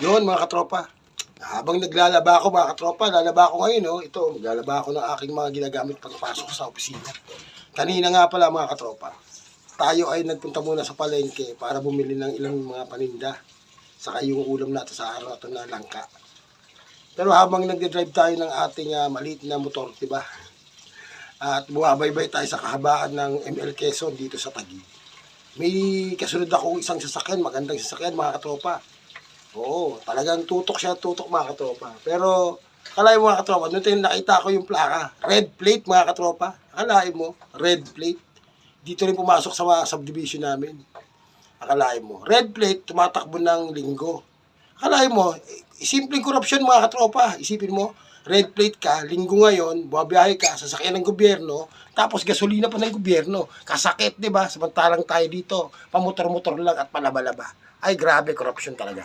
Yun mga katropa, habang naglalaba ako mga katropa, lalaba ako ngayon, oh. Ito, maglalaba ako ng aking mga ginagamit pagpasok sa opisina. Kanina nga pala mga katropa, tayo ay nagpunta muna sa palengke para bumili ng ilang mga paninda. Saka yung ulam natin sa araw ito na langka. Pero habang nagde-drive tayo ng ating maliit na motor, diba? At bumabaybay tayo sa kahabaan ng ML Quezon dito sa Taguig. May kasunod akong isang sasakyan, magandang sasakyan mga katropa. Oo, talagang tutok siya, tutok mga katropa. Pero, akalain mo mga katropa, nung nakita ko yung plaka, red plate mga katropa. Akalain mo, red plate. Dito rin pumasok sa subdivision namin. Akalain mo, red plate, tumatakbo ng linggo. Akalain mo, simpleng korupsyon mga katropa. Isipin mo, red plate ka, linggo ngayon, bumabiyahe ka, sasakyan ng gobyerno, tapos gasolina pa ng gobyerno. Kasakit, di ba? Samantalang tayo dito, pamotor-motor lang at palabalaba. Ay, grabe, korupsyon talaga.